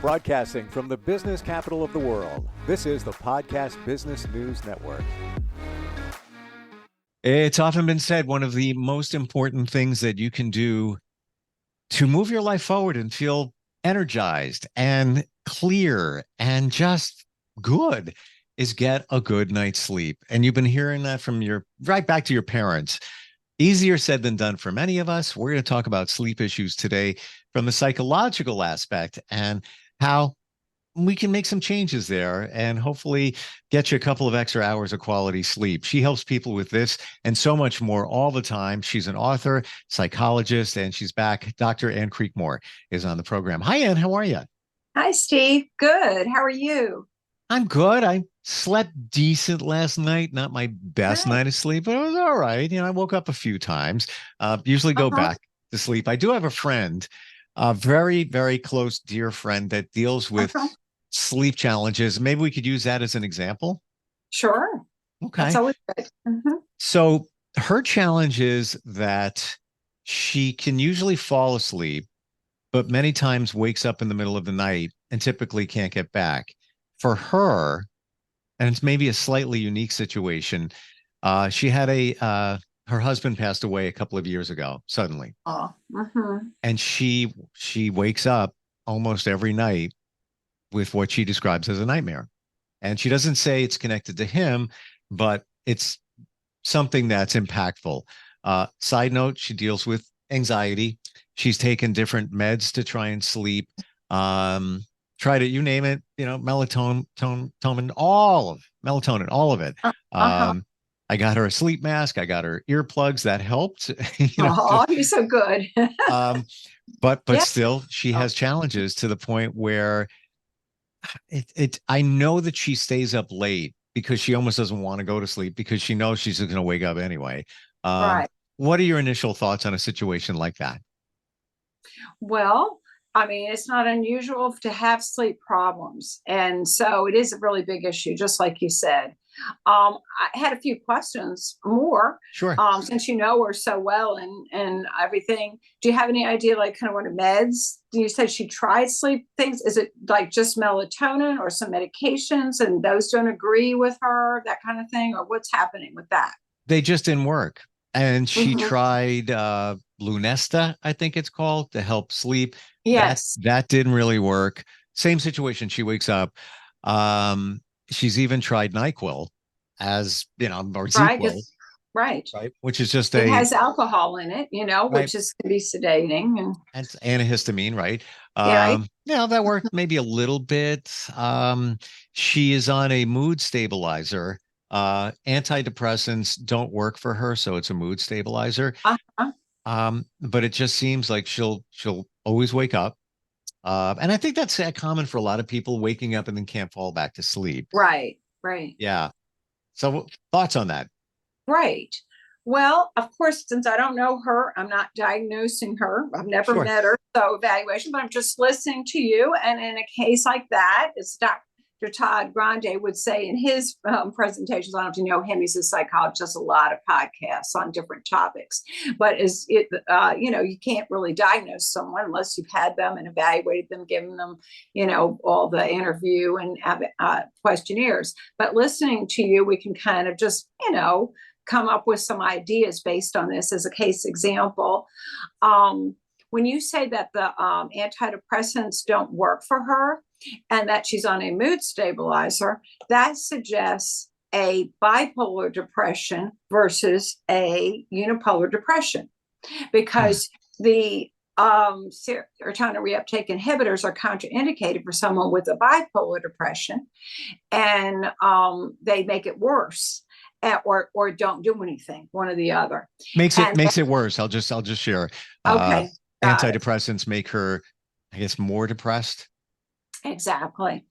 Broadcasting from the business capital of the world, this is the Podcast Business News Network. It's often been said one of the most important things that you can do to move your life forward and feel energized and clear and just good is get a good night's sleep. And you've been hearing that from right back to your parents. Easier said than done for many of us. We're going to talk about sleep issues today from the psychological aspect and how we can make some changes there and hopefully get you a couple of extra hours of quality sleep. She helps people with this and so much more all the time. She's an author, psychologist, and she's back. Dr. Ann Creekmore is on the program. Hi, Ann. How are you? Hi, Steve. Good. How are you? I'm good. I slept decent last night. Not my best Good. night of sleep, but it was all right. I woke up a few times, usually go back to sleep. I do have a friend, a very, very close, dear friend that deals with sleep challenges. Maybe we could use that as an example. Sure. Okay. That's always good. So her challenge is that she can usually fall asleep, but many times wakes up in the middle of the night and typically can't get back. For her, and it's maybe a slightly unique situation, she had her husband passed away a couple of years ago, suddenly. And she wakes up almost every night with what she describes as a nightmare. And she doesn't say it's connected to him, but it's something that's impactful. Side note, she deals with anxiety. She's taken different meds to try and sleep. Tried it, you name it, melatonin, all of it. I got her a sleep mask. I got her earplugs that helped. You're so good. But still, she has challenges to the point where I know that she stays up late because she almost doesn't want to go to sleep because she knows she's going to wake up anyway. Right. What are your initial thoughts on a situation like that? Well, I mean, it's not unusual to have sleep problems. And so it is a really big issue, just like you said. I had a few questions more. Sure. Since you know her so well and everything. Do you have any idea, like, kind of what meds? You said she tried sleep things. Is it like just melatonin or some medications and those don't agree with her, that kind of thing? Or what's happening with that? They just didn't work. And she tried Lunesta, I think it's called, to help sleep. Yes. That didn't really work. Same situation. She wakes up. She's even tried NyQuil or ZQuil. Right. Which is just it has alcohol in it, which is can be sedating and it's antihistamine, right? Right. That worked maybe a little bit. She is on a mood stabilizer. Antidepressants don't work for her, so it's a mood stabilizer. But it just seems like she'll always wake up. And I think that's common for a lot of people, waking up and then can't fall back to sleep. Right. Yeah. So thoughts on that? Right. Well, of course, since I don't know her, I'm not diagnosing her. I've never met her. So evaluation, but I'm just listening to you. And in a case like that, it's Dr. Todd Grande would say in his presentations, I don't know if you know him, he's a psychologist, does a lot of podcasts on different topics. But you can't really diagnose someone unless you've had them and evaluated them, given them, all the interview and questionnaires. But listening to you, we can kind of just, come up with some ideas based on this as a case example. When you say that the antidepressants don't work for her and that she's on a mood stabilizer, that suggests a bipolar depression versus a unipolar depression, because the serotonin reuptake inhibitors are contraindicated for someone with a bipolar depression, and they make it worse. Or don't do anything, one or the other. Makes it worse. I'll just share. Okay. Antidepressants make her, I guess, more depressed. Exactly.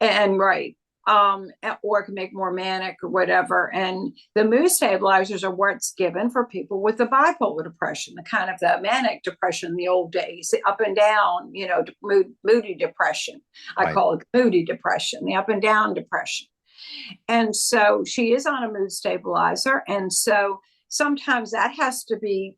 And right. Or it can make more manic or whatever. And the mood stabilizers are what's given for people with the bipolar depression, the kind of the manic depression in the old days, the up and down, moody depression. I call it moody depression, the up and down depression. And so she is on a mood stabilizer. And so sometimes that has to be,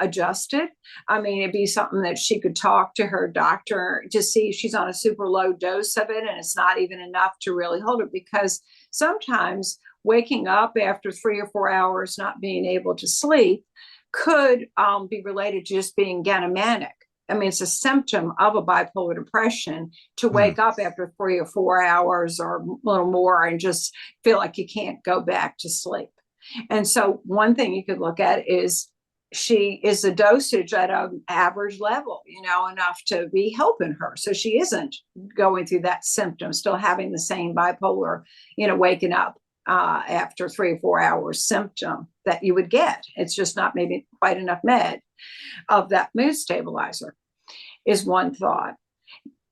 adjusted. I mean, it'd be something that she could talk to her doctor to see if she's on a super low dose of it and it's not even enough to really hold it, because sometimes waking up after 3 or 4 hours not being able to sleep could be related to just being manic. I mean, it's a symptom of a bipolar depression to wake up after 3 or 4 hours or a little more and just feel like you can't go back to sleep. And so one thing you could look at is the dosage at an average level, enough to be helping her. So she isn't going through that symptom, still having the same bipolar, waking up after 3 or 4 hours symptom that you would get. It's just not maybe quite enough med of that mood stabilizer is one thought.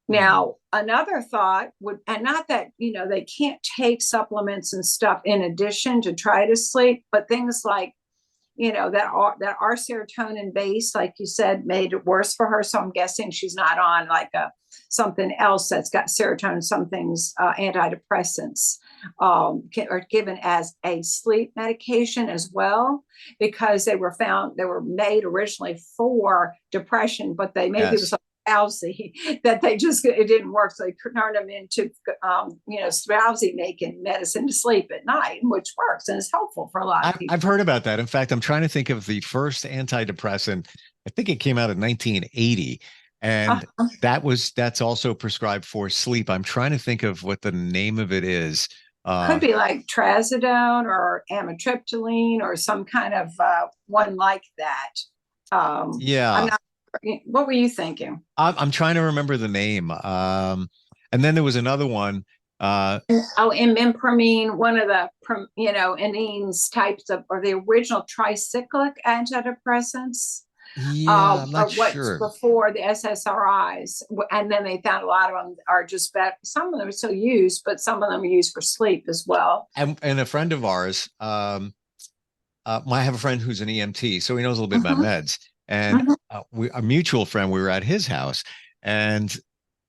Now, another thought would, and not that, they can't take supplements and stuff in addition to try to sleep, but things like, that are serotonin based, like you said, made it worse for her. So I'm guessing she's not on like something else that's got serotonin. Some things, antidepressants, are given as a sleep medication as well, because they were made originally for depression, but they maybe it was drowsy that it didn't work, so they turned them into drowsy making medicine to sleep at night, which works and is helpful for a lot of people. I've heard about that. In fact, I'm trying to think of the first antidepressant. I think it came out in 1980, and that's also prescribed for sleep. I'm trying to think of what the name of it is. Could be like trazodone or amitriptyline or some kind of one like that. What were you thinking? I'm trying to remember the name. And then there was another one. Imipramine, one of the anines types of, or the original tricyclic antidepressants. I'm not sure. Before the SSRIs, and then they found a lot of them are just better. Some of them are still used, but some of them are used for sleep as well. And a friend of ours, I have a friend who's an EMT, so he knows a little bit about meds. And a mutual friend, we were at his house, and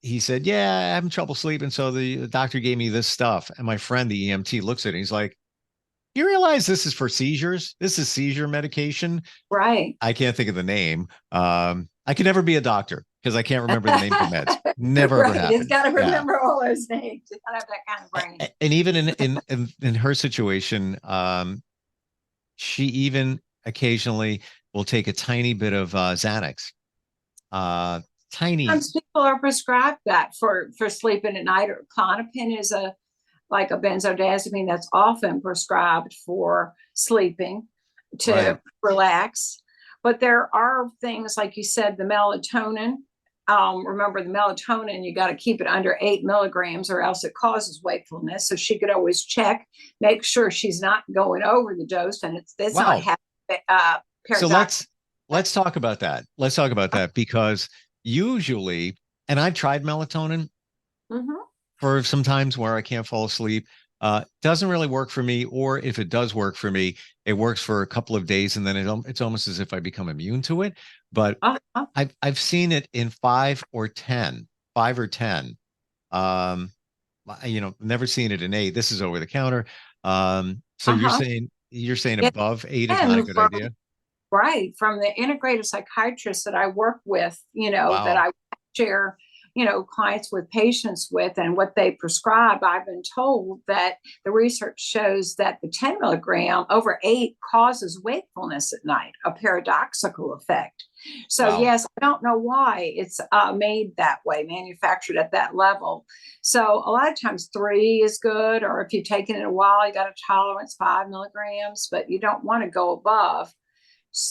he said, "Yeah, I'm having trouble sleeping, so the doctor gave me this stuff." And my friend, the EMT, looks at it, and he's like, "You realize this is for seizures? This is seizure medication." Right. I can't think of the name. I can never be a doctor because I can't remember the name of the meds. Never ever happened. You've got to remember all those names. You got to have that kind of brain. And even in her situation, she even occasionally will take a tiny bit of Xanax. Tiny. Sometimes people are prescribed that for sleeping at night. Or Klonopin is like a benzodiazepine that's often prescribed for sleeping to relax. But there are things, like you said, the melatonin. Remember, the melatonin, you got to keep it under 8 milligrams or else it causes wakefulness. So she could always check, make sure she's not going over the dose. And it's not happening. So let's talk about that. Let's talk about that, because usually, and I've tried melatonin for some times where I can't fall asleep. Doesn't really work for me, or if it does work for me, it works for a couple of days and then it's almost as if I become immune to it. But I've seen it in 5 or 10. Never seen it in 8. This is over the counter. So you're saying above 8 is not a good idea? Right. From the integrative psychiatrists that I work with, that I share, clients with, patients with, and what they prescribe, I've been told that the research shows that the 10 milligram over 8 causes wakefulness at night, a paradoxical effect. So yes, I don't know why it's made that way, manufactured at that level. So a lot of times 3 is good, or if you've taken it a while, you got a tolerance 5 milligrams, but you don't want to go above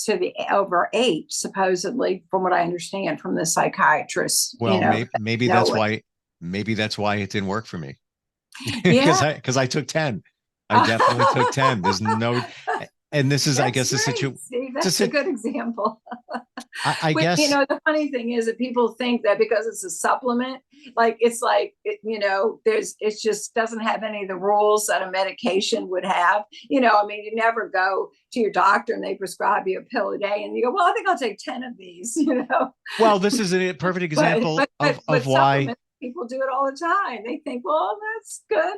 to the over 8, supposedly, from what I understand from the psychiatrists. Well, maybe that's why it didn't work for me. Because I took 10. I definitely took 10. There's no, and this is, I guess, a situation. That's a good example. I guess, the funny thing is that people think that because it's a supplement, it just doesn't have any of the rules that a medication would have. You never go to your doctor and they prescribe you a pill a day and you go, well, I think I'll take 10 of these, Well, this is a perfect example of why people do it all the time. They think, well, that's good.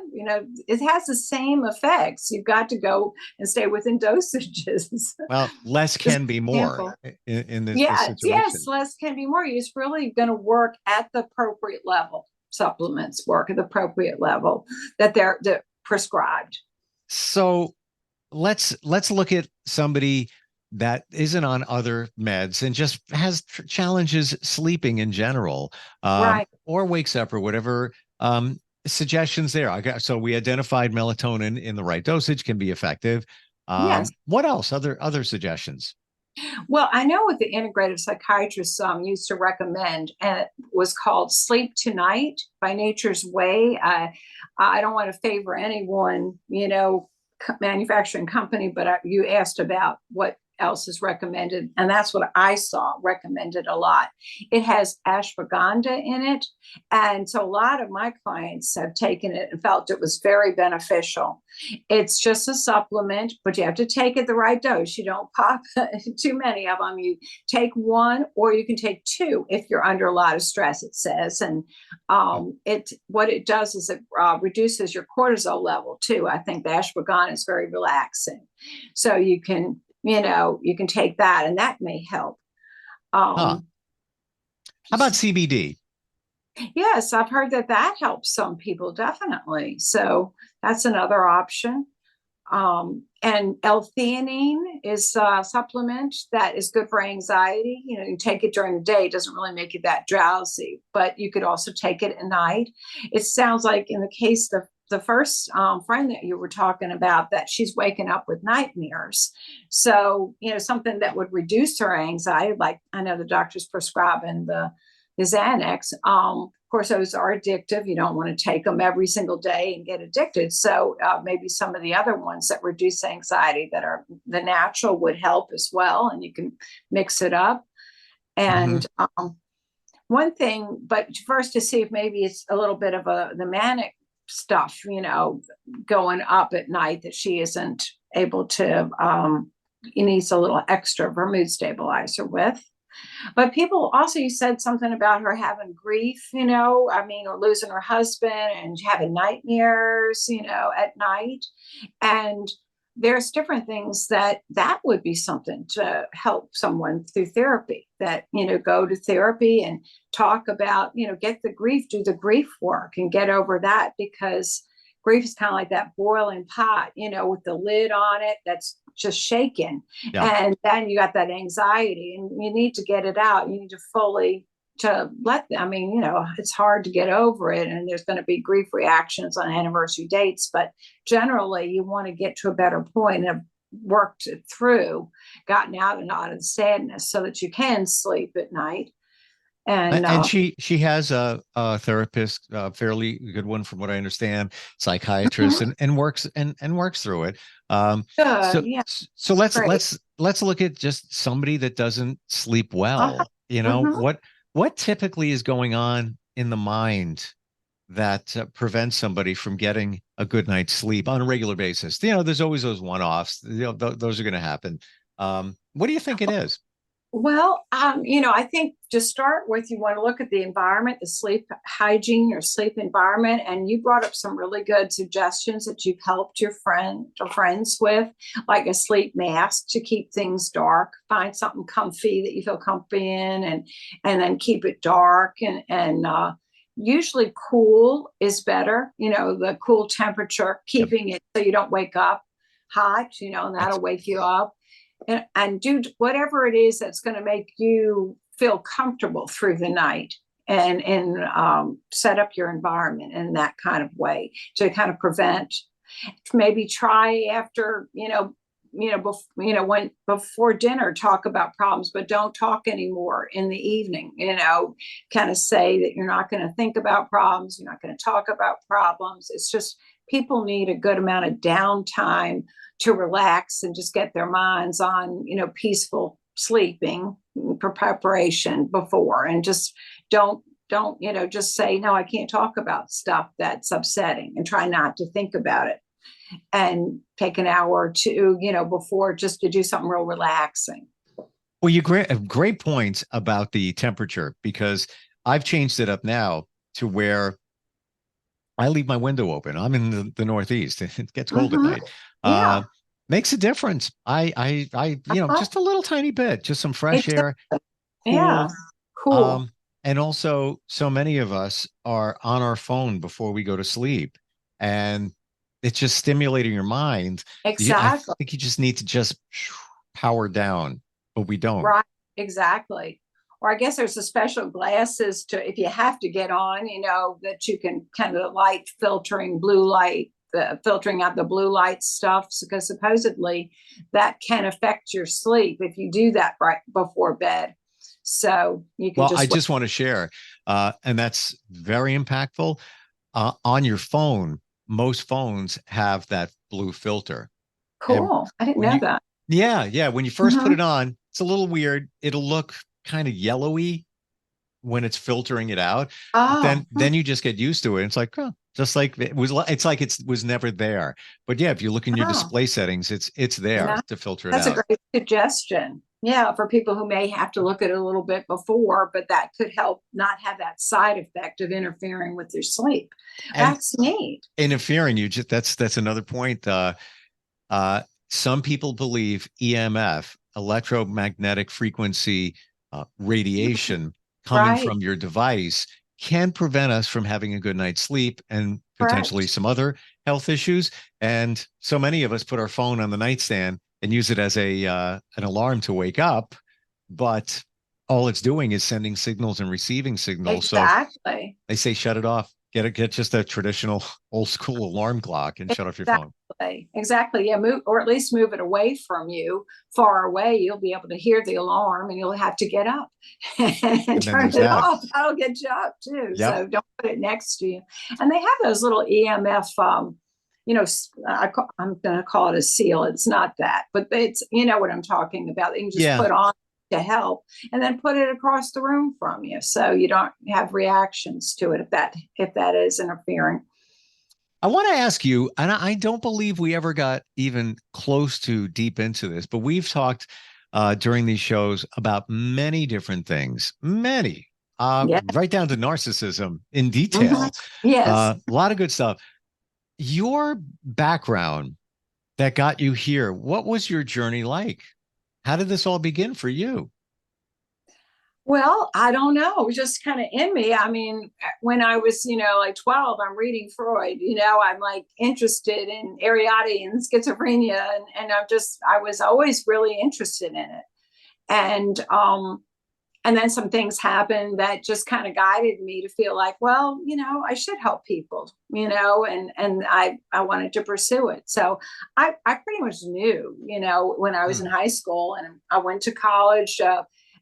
It has the same effects. You've got to go and stay within dosages. Well, less Just can be example. more in this Yes, situation. less can be more. It's really going to work at the appropriate level. Supplements work at the appropriate level that they're prescribed. So let's look at somebody that isn't on other meds and just has challenges sleeping in general, Right. or wakes up or whatever. Suggestions there. So we identified melatonin in the right dosage can be effective. Yes. What else? Other suggestions? Well, I know what the integrative psychiatrist used to recommend, and it was called Sleep Tonight by Nature's Way. I don't want to favor anyone, manufacturing company, but you asked about what else is recommended, and that's what I saw recommended a lot. It has ashwagandha in it, and so a lot of my clients have taken it and felt it was very beneficial. It's just a supplement, but you have to take it the right dose. You don't pop too many of them. You take one, or you can take two if you're under a lot of stress, it says. And what it does is it reduces your cortisol level too. I think the ashwagandha is very relaxing, so you can take that, and that may help. How about CBD? Yes, I've heard that helps some people, definitely. So that's another option. And L-theanine is a supplement that is good for anxiety. You take it during the day. It doesn't really make you that drowsy, but you could also take it at night. It sounds like in the case of the first friend that you were talking about, that she's waking up with nightmares. So, something that would reduce her anxiety, like I know the doctor's prescribing the Xanax. Of course, those are addictive. You don't want to take them every single day and get addicted. So maybe some of the other ones that reduce anxiety that are the natural would help as well. And you can mix it up. And one thing, but first to see if maybe it's a little bit of the manic stuff, going up at night that she isn't able to, needs a little extra of her mood stabilizer with. But people also, you said something about her having grief, or losing her husband and having nightmares, at night. And there's different things that would be something to help someone through therapy, that, go to therapy and talk about, get the grief, do the grief work and get over that, because grief is kind of like that boiling pot, with the lid on it that's just shaking. Yeah. And then you got that anxiety and you need to get it out. You need to it's hard to get over it, and there's going to be grief reactions on anniversary dates, but generally you want to get to a better point and have worked it through, gotten out and out of the sadness so that you can sleep at night. And she has a therapist, a fairly good one from what I understand, psychiatrist, and works through it. So let's look at just somebody that doesn't sleep well. What typically is going on in the mind that prevents somebody from getting a good night's sleep on a regular basis? There's always those one-offs. Those are going to happen. What do you think it is? Well, I think to start with, you want to look at the environment, the sleep hygiene, your sleep environment. And you brought up some really good suggestions that you've helped your friend or friends with, like a sleep mask to keep things dark. Find something comfy that you feel comfy in, and then keep it dark. And usually cool is better. The cool temperature, keeping it so you don't wake up hot, and that'll wake you up. And do whatever it is that's going to make you feel comfortable through the night, and set up your environment in that kind of way to kind of prevent. Maybe try after, before dinner, talk about problems, but don't talk anymore in the evening. Kind of say that you're not going to think about problems, you're not going to talk about problems. It's just people need a good amount of downtime to relax and just get their minds on, peaceful sleeping preparation before, and just don't, just say, no, I can't talk about stuff that's upsetting, and try not to think about it, and take an hour or two, before, just to do something real relaxing. Well, you great points about the temperature, because I've changed it up now to where I leave my window open. I'm in the Northeast. It gets cold at Mhm. night. Yeah. Makes a difference. Uh-huh. Just a little tiny bit, just some fresh Exactly. air, Yeah. cool. Cool. And also, so many of us are on our phone before we go to sleep, and it's just stimulating your mind. I Exactly. think you just need to just power down, but we don't. Right. Exactly. Or I guess there's a special glasses to if you have to get on, that you can kind of light filtering blue light, filtering out the blue light stuff, because supposedly that can affect your sleep if you do that right before bed. So you can Well, I just just want to share, and that's very impactful. On your phone, most phones have that blue filter. And cool. I didn't when know you, that. yeah, when you first put Hmm. it on, it's a little weird. It'll look kind of yellowy when it's filtering it out. But Oh, then you just get used to it. It's like, oh, just like it was, it's like it was never there. But yeah, if you look in your oh, display settings, it's there yeah. to filter it That's a out. great suggestion. Yeah, for people who may have to look at it a little bit before, but that could help not have that side effect of interfering with your sleep. And That's neat. interfering, you just that's another point. Uh, some people believe EMF, electromagnetic frequency radiation coming Right. from your device, can prevent us from having a good night's sleep and potentially Correct. some other health issues. And so many of us put our phone on the nightstand and use it as a an alarm to wake up, but all it's doing is sending signals and receiving signals. So Exactly. they say shut it off. Get just a traditional old school alarm clock and shut off your phone. Exactly. Exactly. Yeah. Move, or at least move it away from you, far away. You'll be able to hear the alarm and you'll have to get up and And then turn there's it that. off. That'll get you up too. Yep. So don't put it next to you. And they have those little EMF, I'm going to call it a seal. It's not that, but it's, you know what I'm talking about. You can just Yeah. put on to help and then put it across the room from you. So you don't have reactions to it if that is interfering. I want to ask you, and I don't believe we ever got even close to deep into this, but we've talked during these shows about many different things, many, Yeah. right down to narcissism in Mhm. detail. Yes. A lot of good stuff. Your background that got you here, what was your journey like? How did this all begin for you? Well, I don't know. It was just kind of in me. I mean, when I was, like 12, I'm reading Freud, I'm like interested in Ariadne and schizophrenia. And I was always really interested in it. And then some things happened that just kind of guided me to feel like, well, I should help people, and I wanted to pursue it. So I pretty much knew, when I was in Hmm. high school and I went to college,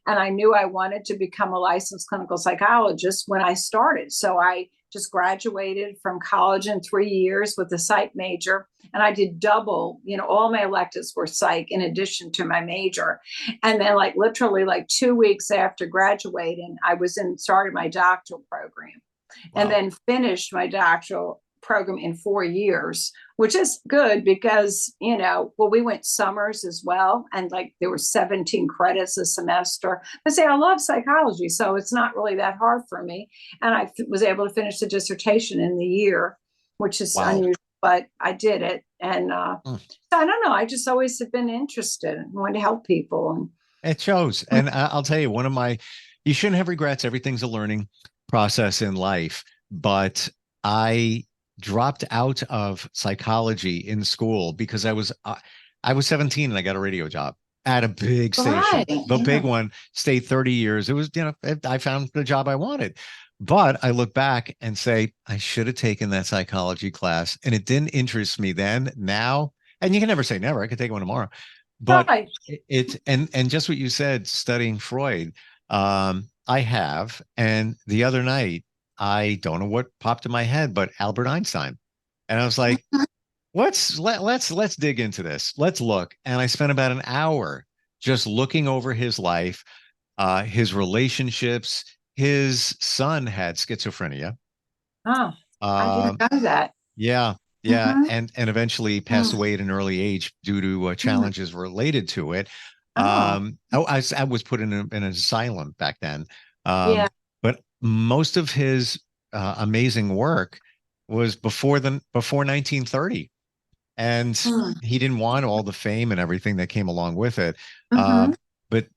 and I knew I wanted to become a licensed clinical psychologist when I started. So I just graduated from college in 3 years with a psych major. And I did double, all my electives were psych in addition to my major. And then, like, literally, like 2 weeks after graduating, I was started my doctoral program and Wow. then finished my doctoral program in 4 years, which is good because, well, we went summers as well. And like there were 17 credits a semester. But say, I love psychology, so it's not really that hard for me. And I was able to finish the dissertation in the year, which is Wow. unusual, but I did it. And Hmm. so I don't know. I just always have been interested and wanted to help people. And It shows. And I'll tell you, you shouldn't have regrets. Everything's a learning process in life. But I dropped out of psychology in school because I was 17 and I got a radio job at a big right. station, the big one, stayed 30 years. It was, I found the job I wanted. But I look back and say, I should have taken that psychology class and it didn't interest me then. Now, and you can never say never. I could take one tomorrow. But Right. and just what you said, studying Freud, I have. And the other night, I don't know what popped in my head, but Albert Einstein. And I was like, let's dig into this. Let's look. And I spent about an hour just looking over his life, his relationships. His son had schizophrenia. Oh, I didn't Um, know that. yeah, yeah, Mm-hmm. and eventually passed away at an early age due to Mm-hmm. challenges related to it. Oh, I was put in an asylum back then. yeah. But most of his amazing work was before 1930. And he didn't want all the fame and everything that came along with it. Mm-hmm. But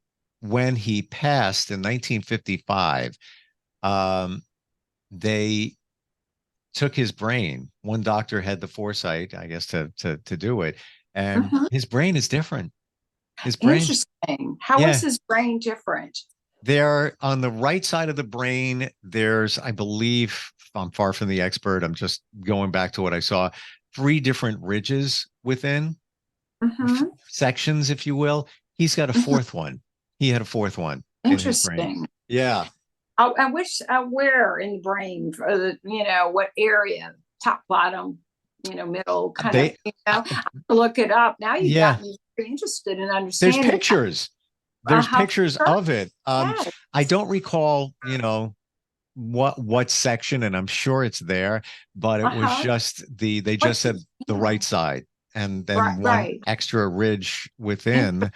when he passed in 1955, they took his brain. One doctor had the foresight, I guess, to do it, and Mm-hmm. his brain is different. His brain, Interesting. How is yeah. his brain different? There on the right side of the brain, there's, I believe, I'm far from the expert. I'm just going back to what I saw. 3 different ridges within Mm-hmm. sections, if you will. He's got a Mm-hmm. 4th one. He had a 4th one in his brain. Interesting. Yeah. Oh, and which, where in the brain, for the, what area, top, bottom, middle, kind They, of, look it up. Now you've yeah. gotten me very interested in There's understanding. pictures. There's pictures Sure. of it. Yes. I don't recall, what section, and I'm sure it's there, but it was just they just said the right side, and then one right. extra ridge within,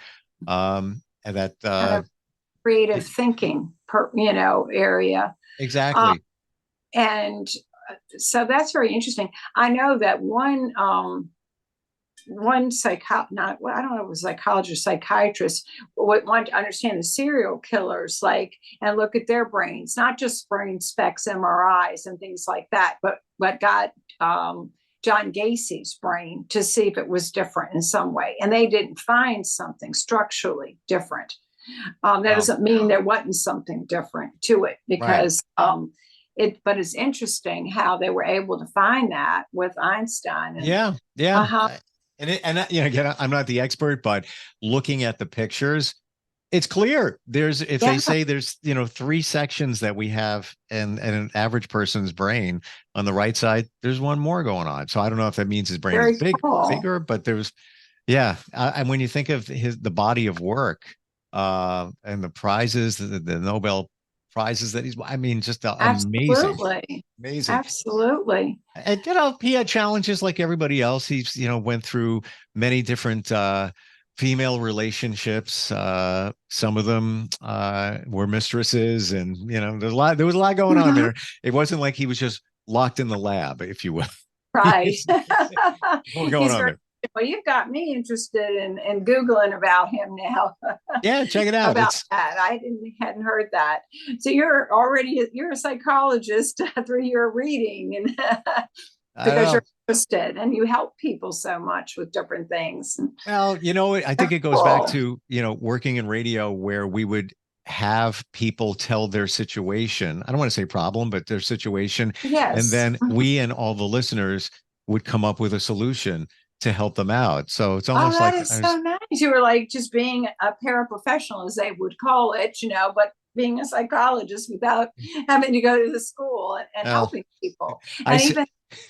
and that kind of creative thinking area. Exactly. And so that's very interesting. I know that one not, well, I don't know if it was a psychologist, psychiatrist, would want to understand the serial killers, and look at their brains, not just brain specs, MRIs and things like that, but got John Gacy's brain to see if it was different in some way. And they didn't find something structurally different. That doesn't mean there wasn't something different to it, because but it's interesting how they were able to find that with Einstein. And, again, I'm not the expert, but looking at the pictures, it's clear. They say there's 3 sections that we have in an average person's brain. On the right side, there's one more going on. So I don't know if that means his brain is bigger, but there's and when you think of the body of work, and the prizes, the Nobel prizes that just amazing. Absolutely. And he had challenges like everybody else. He's went through many different female relationships. Some of them were mistresses, and there was a lot going on there. It wasn't like he was just locked in the lab, if you will. Right. What's going on there? Well, you've got me interested in Googling about him now. Yeah, check it out. That. I hadn't heard that. So you're a psychologist through your reading, and because you're interested and you help people so much with different things. Well, I think it goes back to, working in radio, where we would have people tell their situation. I don't want to say problem, but their situation. Yes. And then we and all the listeners would come up with a solution to help them out. So it's almost that is so nice. You were like just being a paraprofessional, as they would call it, but being a psychologist without having to go to the school and helping people. And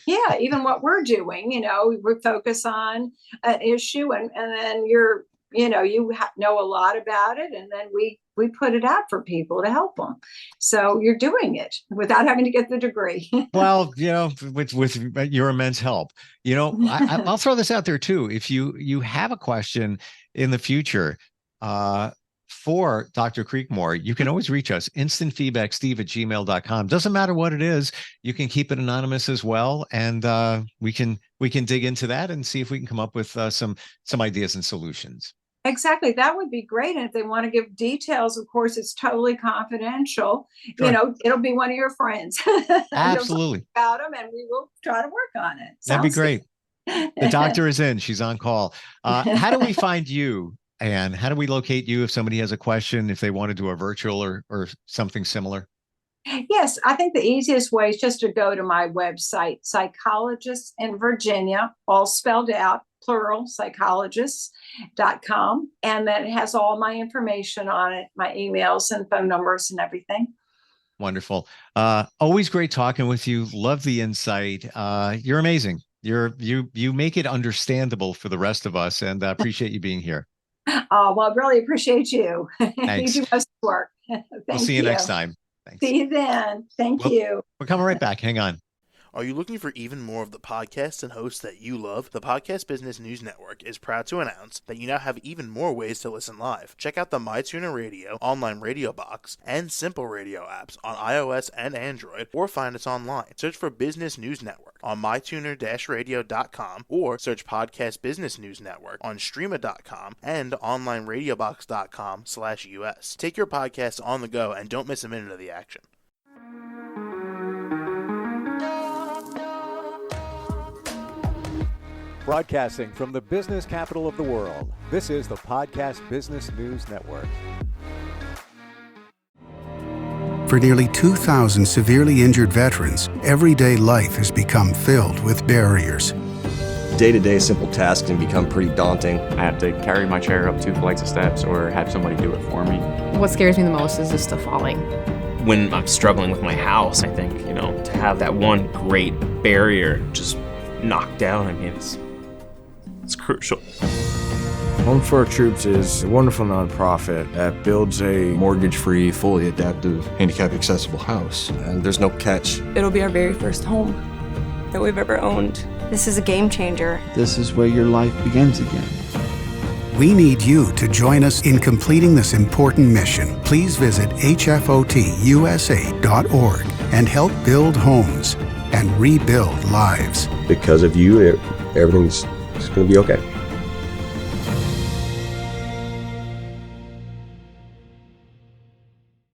even what we're doing, we focus on an issue, and then you know a lot about it, and then we put it out for people to help them. So you're doing it without having to get the degree. Well, with your immense help, I'll throw this out there too. If you have a question in the future, for Dr. Creekmore, you can always reach us, instantfeedbacksteve@gmail.com. Doesn't matter what it is. You can keep it anonymous as well. And we can dig into that and see if we can come up with some ideas and solutions. Exactly. That would be great. And if they want to give details, of course, it's totally confidential. Sure. It'll be one of your friends. Absolutely. About them, and we will try to work on it. That'd be great. The doctor is in. She's on call. How do we find you, Anne? How do we locate you if somebody has a question, if they want to do a virtual or something similar? Yes, I think the easiest way is just to go to my website, Psychologist in Virginia, all spelled out, plural, psychologists.com. And then it has all my information on it, my emails and phone numbers and everything. Wonderful. Always great talking with you. Love the insight. You're amazing. You make it understandable for the rest of us, and I appreciate you being here. Well, I really appreciate you. Thanks. You do most work. We'll see you next time. Thanks. See you then. Thank you. We're coming right back. Hang on. Are you looking for even more of the podcasts and hosts that you love? The Podcast Business News Network is proud to announce that you now have even more ways to listen live. Check out the MyTuner Radio, online radio box, and Simple Radio apps on iOS and Android, or find us online. Search for Business News Network on mytuner-radio.com, or search Podcast Business News Network on streama.com and onlineradiobox.com/US. Take your podcast on the go and don't miss a minute of the action. Broadcasting from the business capital of the world, this is the Podcast Business News Network. For nearly 2,000 severely injured veterans, everyday life has become filled with barriers. Day-to-day simple tasks can become pretty daunting. I have to carry my chair up 2 flights of steps or have somebody do it for me. What scares me the most is just the falling. When I'm struggling with my house, I think, to have that one great barrier just knocked down, it's crucial. Home for Our Troops is a wonderful nonprofit that builds a mortgage-free, fully adaptive, handicap-accessible house. And there's no catch. It'll be our very first home that we've ever owned. This is a game changer. This is where your life begins again. We need you to join us in completing this important mission. Please visit hfotusa.org and help build homes and rebuild lives. Because of you, everything's going to be okay.